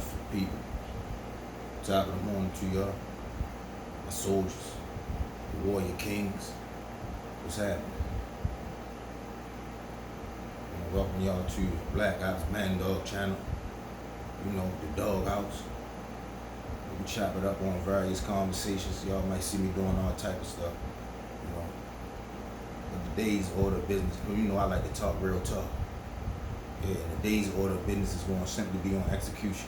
for the people. Top of the morning to y'all, my soldiers, the warrior kings. What's happening? I want to welcome y'all to Black Ops Man Dog channel. You know, the dog house. We chop it up on various conversations. Y'all might see me doing all type of stuff. You know, but the day's order of business. You know, I like to talk real talk. Yeah, the day's order of business is going to simply be on execution.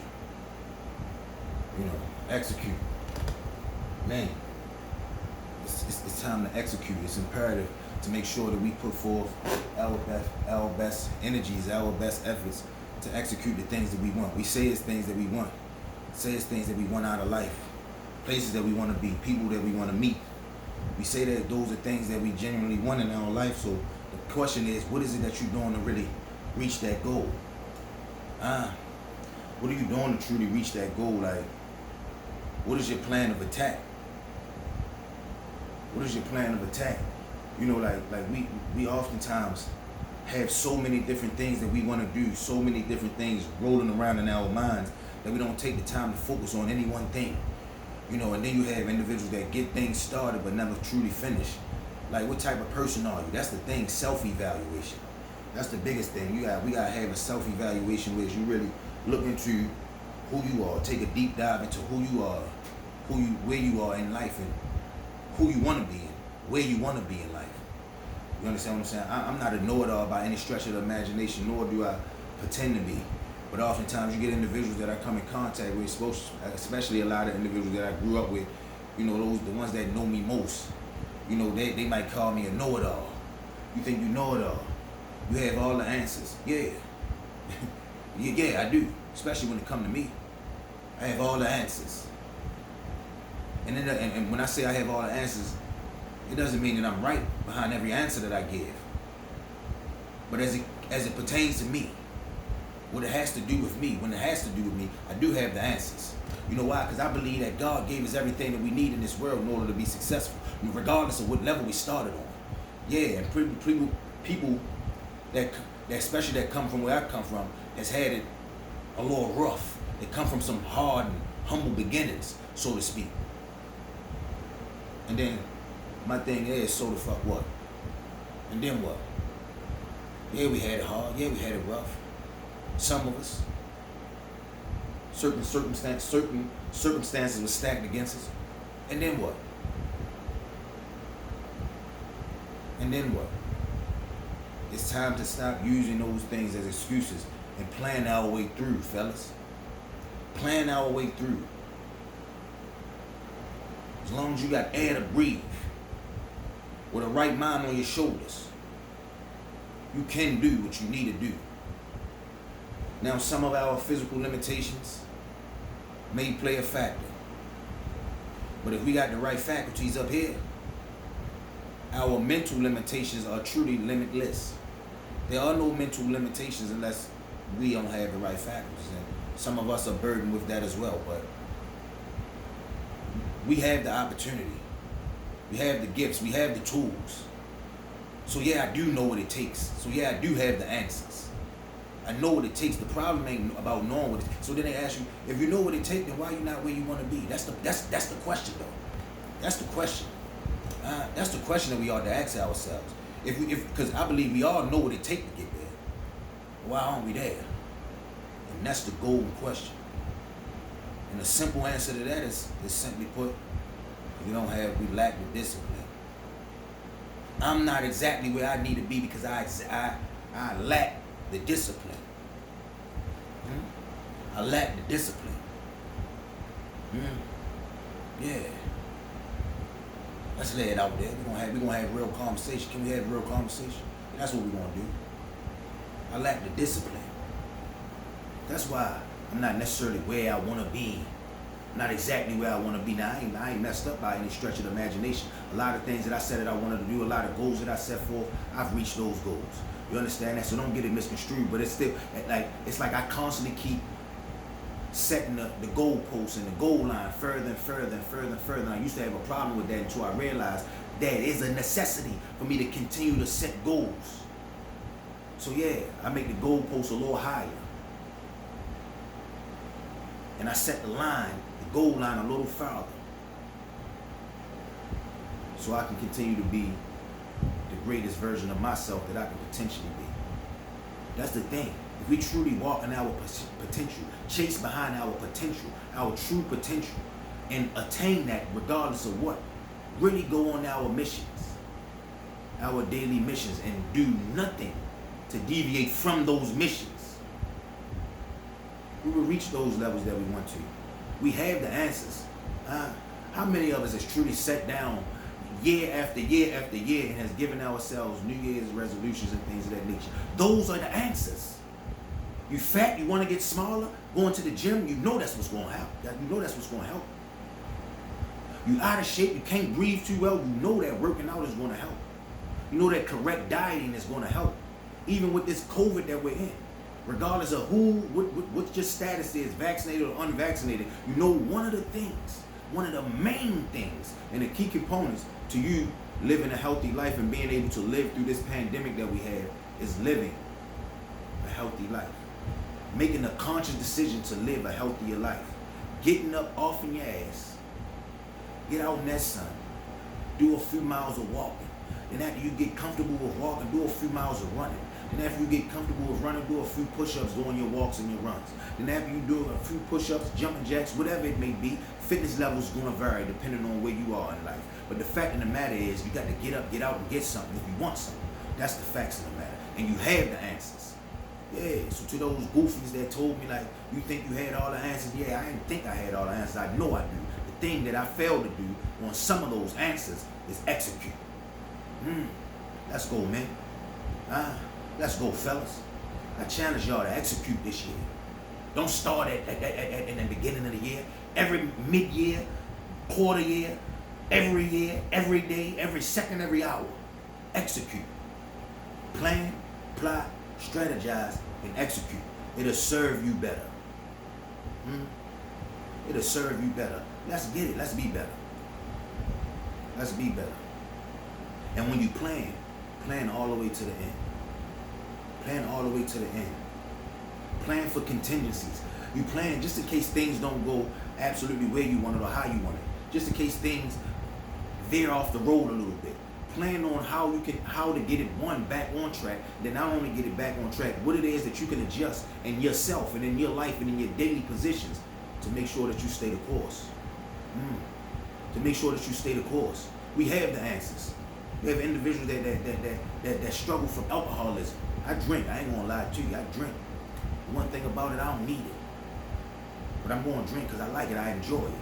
You know, execute. Man, it's time to execute. It's imperative to make sure that we put forth our best energies, our best efforts to execute the things that we want. We say it's things that we want. Say it's things that we want out of life. Places that we want to be, people that we want to meet. We say that those are things that we genuinely want in our life. So the question is, what is it that you're doing to really reach that goal? What are you doing to truly reach that goal? Like, what is your plan of attack? What is your plan of attack? You know, like we oftentimes have so many different things that we want to do, so many different things rolling around in our minds that we don't take the time to focus on any one thing. You know, and then you have individuals that get things started but never truly finish. Like, what type of person are you? That's the thing, self-evaluation. That's the biggest thing. We gotta have a self-evaluation where you really look into who you are, take a deep dive into who you are, where you are in life, and who you want to be in, where you want to be in life. You understand what I'm saying? I'm not a know-it-all by any stretch of the imagination, nor do I pretend to be. But oftentimes you get individuals that I come in contact with, especially a lot of individuals that I grew up with, you know, the ones that know me most. You know, they might call me a know-it-all. You think you know it all. You have all the answers. Yeah. Yeah, I do. Especially when it comes to me. I have all the answers. And when I say I have all the answers, it doesn't mean that I'm right behind every answer that I give. But as it pertains to me, what it has to do with me, when it has to do with me, I do have the answers. You know why? Because I believe that God gave us everything that we need in this world in order to be successful, regardless of what level we started on. Yeah, and people that especially that come from where I come from, has had it a little rough. They come from some hard and humble beginnings, so to speak. And then my thing is, so the fuck what? And then what? Yeah, we had it hard. Yeah, we had it rough. Some of us. Certain circumstances were stacked against us. And then what? And then what? It's time to stop using those things as excuses and plan our way through, fellas. Plan our way through. As long as you got air to breathe, with a right mind on your shoulders, you can do what you need to do. Now, some of our physical limitations may play a factor. But if we got the right faculties up here, our mental limitations are truly limitless. There are no mental limitations unless we don't have the right faculties. And some of us are burdened with that as well. But we have the opportunity. We have the gifts. We have the tools. So yeah, I do know what it takes. So yeah, I do have the answers. I know what it takes. The problem ain't about knowing what it takes. So then they ask you, if you know what it takes, then why are you not where you want to be? That's the question, though. That's the question. That's the question that we ought to ask ourselves. Because I believe we all know what it takes to get there. Why aren't we there? And that's the golden question. And the simple answer to that is simply put, we lack the discipline. I'm not exactly where I need to be because I lack the discipline. I lack the discipline. Yeah. Let's lay it out there. We're gonna have real conversation. Can we have real conversation? That's what we're gonna do. I lack the discipline. That's why I'm not necessarily where I wanna be. Not exactly where I wanna be. Now I ain't messed up by any stretch of the imagination. A lot of things that I said that I wanted to do, a lot of goals that I set forth, I've reached those goals. You understand that? So don't get it misconstrued. But it's still like I constantly keep setting the goalposts and the goal line further and further and further and further. And I used to have a problem with that until I realized that it's a necessity for me to continue to set goals. So yeah, I make the goalposts a little higher. And I set the line, the goal line a little farther. So I can continue to be the greatest version of myself that I can potentially be. That's the thing. If we truly walk in our potential, chase behind our potential, our true potential, and attain that regardless of what, really go on our missions, our daily missions, and do nothing to deviate from those missions, we will reach those levels that we want to. We have the answers. How many of us has truly sat down year after year after year and has given ourselves New Year's resolutions and things of that nature? Those are the answers. You fat, you want to get smaller, going to the gym, you know that's what's going to help. You know that's what's going to help. You out of shape, you can't breathe too well, you know that working out is going to help. You know that correct dieting is going to help. Even with this COVID that we're in, regardless of what your status is, vaccinated or unvaccinated, you know one of the things, one of the main things and the key components to you living a healthy life and being able to live through this pandemic that we have is living a healthy life. Making a conscious decision to live a healthier life. Getting up off in your ass. Get out in that sun. Do a few miles of walking. Then after you get comfortable with walking, do a few miles of running. Then after you get comfortable with running, do a few push-ups during your walks and your runs. Then after you do a few push-ups, jumping jacks, whatever it may be, fitness levels is going to vary depending on where you are in life. But the fact of the matter is you got to get up, get out, and get something if you want something. That's the facts of the matter. And you have the answers. Yeah, so to those goofies that told me, like, you think you had all the answers? Yeah, I didn't think I had all the answers. I know I do. The thing that I failed to do on some of those answers is execute. Let's go, man. Let's go, fellas. I challenge y'all to execute this year. Don't start at in the beginning of the year. Every mid-year, quarter year, every day, every second, every hour. Execute. Plan, plot, strategize, and execute. It'll serve you better. It'll serve you better. Let's get it. Let's be better. Let's be better. And when you plan all the way to the end. Plan all the way to the end. Plan for contingencies. You plan just in case things don't go absolutely where you want it or how you want it. Just in case things veer off the road a little bit. Plan on how to get it back on track. Then not only get it back on track, what it is that you can adjust in yourself and in your life and in your daily positions to make sure that you stay the course. To make sure that you stay the course. We have the answers. We have individuals that struggle from alcoholism. I drink. I ain't gonna lie to you. I drink. The one thing about it, I don't need it. But I'm gonna drink because I like it. I enjoy it.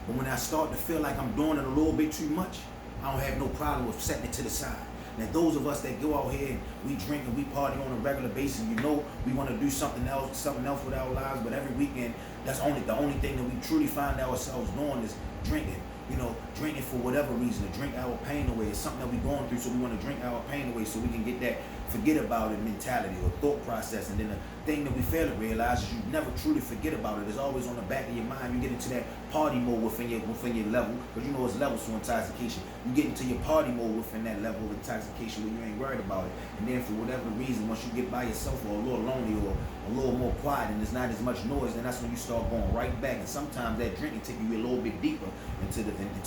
But when I start to feel like I'm doing it a little bit too much, I don't have no problem with setting it to the side. Now, those of us that go out here and we drink and we party on a regular basis, you know we want to do something else with our lives, but every weekend, that's the only thing that we truly find ourselves doing is drinking. You know, drinking for whatever reason, to drink our pain away. It's something that we're going through, so we want to drink our pain away so we can get that forget about it mentality or thought process. And then the thing that we fail to realize is you never truly forget about it. It's always on the back of your mind. You get into that party mode within your level, because you know it's levels to intoxication. You get into your party mode within that level of intoxication where you ain't worried about it. And then for whatever reason, once you get by yourself or a little lonely or a little more quiet and there's not as much noise, then that's when you start going right back. And sometimes that drinking takes you a little bit deeper into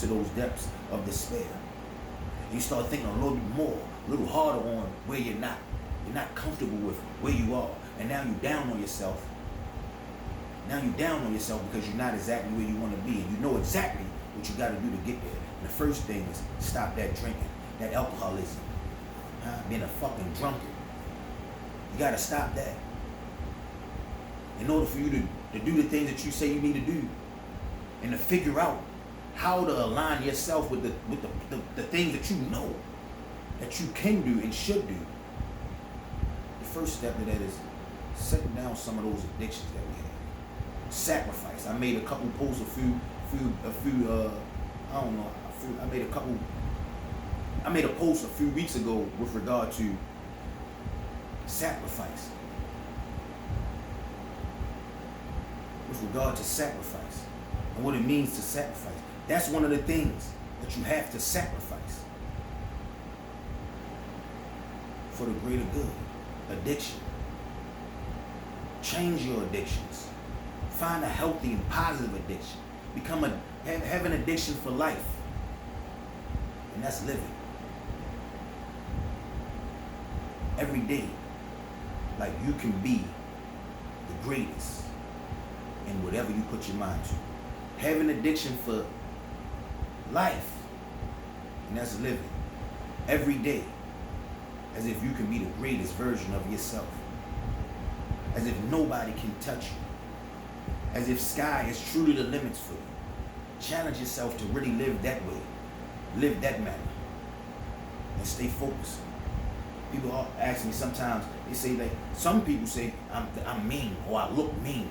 those depths of despair. You start thinking a little bit more, a little harder on where you're not. You're not comfortable with where you are. And now you're down on yourself. Now you're down on yourself because you're not exactly where you want to be. And you know exactly what you got to do to get there. And the first thing is stop that drinking, that alcoholism, being a fucking drunkard. You got to stop that. In order for you to do the things that you say you need to do and to figure out how to align yourself with the things that you know that you can do and should do. The first step to that is setting down some of those addictions that we have. Sacrifice. I made a couple posts I made a post a few weeks ago with regard to sacrifice. With regard to sacrifice and what it means to sacrifice. That's one of the things that you have to sacrifice for the greater good. Addiction. Change your addictions. Find a healthy and positive addiction. Have an addiction for life. And that's living. Every day, like you can be the greatest in whatever you put your mind to. Have an addiction for life. And that's living. Every day, as if you can be the greatest version of yourself. As if nobody can touch you. As if sky is truly the limits for you. Challenge yourself to really live that way. Live that manner. And stay focused. People ask me sometimes, they say that some people say I'm mean or I look mean.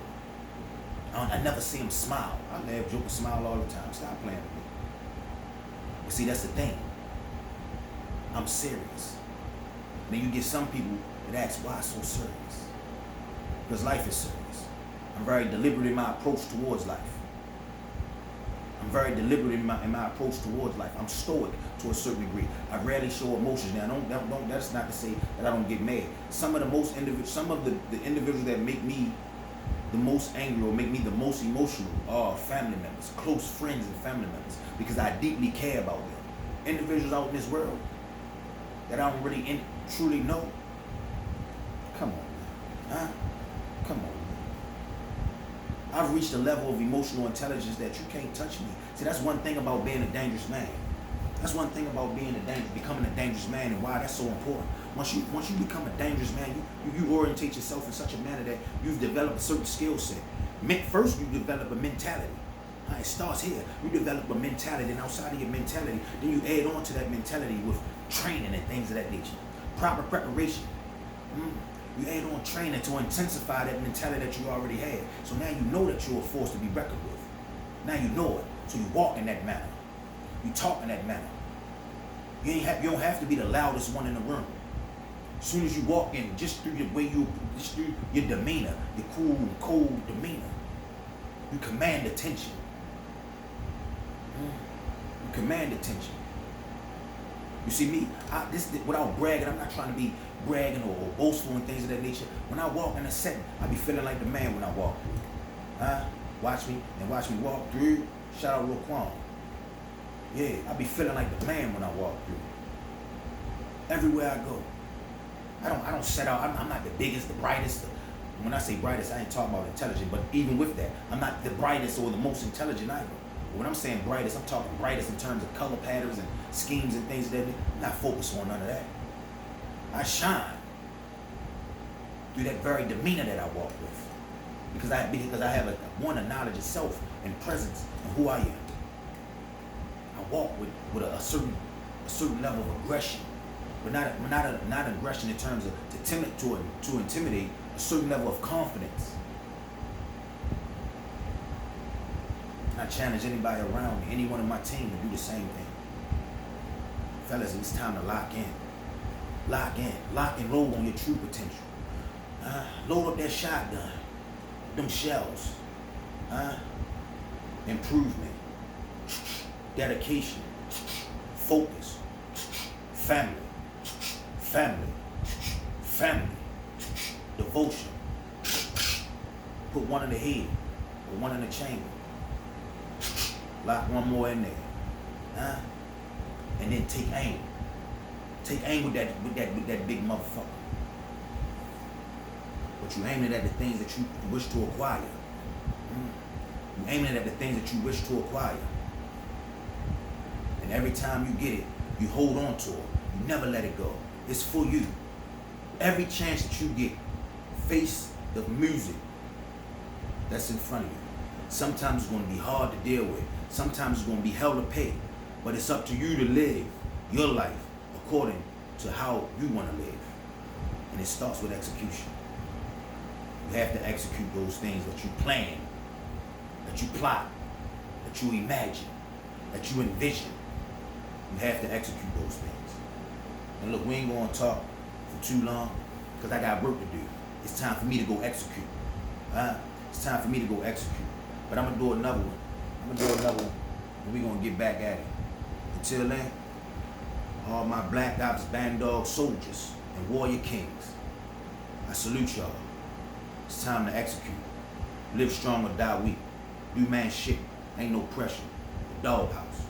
I never see them smile. I laugh, joke, and smile all the time. Stop playing with me. But see, that's the thing. I'm serious. Then you get some people that ask, why so serious? Because life is serious. I'm very deliberate in my approach towards life. I'm very deliberate in my approach towards life. I'm stoic to a certain degree. I rarely show emotions. Now, that's not to say that I don't get mad. Some of the individuals that make me the most angry or make me the most emotional are family members, close friends and family members, because I deeply care about them. Individuals out in this world that I don't really truly know. Come on, man. Huh? Come on, man. I've reached a level of emotional intelligence that you can't touch me. See, that's one thing about being a dangerous man. That's one thing about becoming a dangerous man, and why that's so important. Once you become a dangerous man, you orientate yourself in such a manner that you've developed a certain skill set. First, you develop a mentality. It starts here. You develop a mentality, and outside of your mentality, then you add on to that mentality with training and things of that nature. Proper preparation. You add on training to intensify that mentality that you already had. So now you know that you're a force to be reckoned with. Now you know it. So you walk in that manner. You talk in that manner. You don't have to be the loudest one in the room. As soon as you walk in, just through just through your demeanor, your cool and cold demeanor, you command attention. You command attention. You see me, without bragging, I'm not trying to be bragging or boastful and things of that nature. When I walk in a setting, I be feeling like the man when I walk through. Watch me walk through. Shout out Raquan. Yeah, I be feeling like the man when I walk through. Everywhere I go. I don't set out, I'm not the biggest, the brightest. When I say brightest, I ain't talking about intelligent, but even with that, I'm not the brightest or the most intelligent either. But when I'm saying brightest, I'm talking brightest in terms of color patterns and schemes and things that I'm not focused on none of that. I shine through that very demeanor that I walk with. Because I have a knowledge of self and presence and who I am. I walk with a certain level of aggression. But not aggression in terms of to intimidate, a certain level of confidence. And I challenge anybody around me, anyone in my team, to do the same thing. Fellas, it's time to lock in. Lock and load on your true potential. Load up that shotgun, them shells. Improvement, dedication, focus, family, devotion. Put one in the head, put one in the chamber. Lock one more in there. And then take aim. Take aim with that big motherfucker. But you aiming at the things that you wish to acquire. You aiming at the things that you wish to acquire. And every time you get it, you hold on to it. You never let it go. It's for you. Every chance that you get, face the music that's in front of you. Sometimes it's going to be hard to deal with. Sometimes it's going to be hell to pay. But it's up to you to live your life according to how you want to live. And it starts with execution. You have to execute those things that you plan, that you plot, that you imagine, that you envision. You have to execute those things. And look, we ain't going to talk for too long because I got work to do. It's time for me to go execute. It's time for me to go execute. But I'm going to do another one. And we're going to get back at it. Until then, all my Black Ops Band Dog soldiers and warrior kings, I salute y'all. It's time to execute. Live strong or die weak. Do man shit. Ain't no pressure. The doghouse.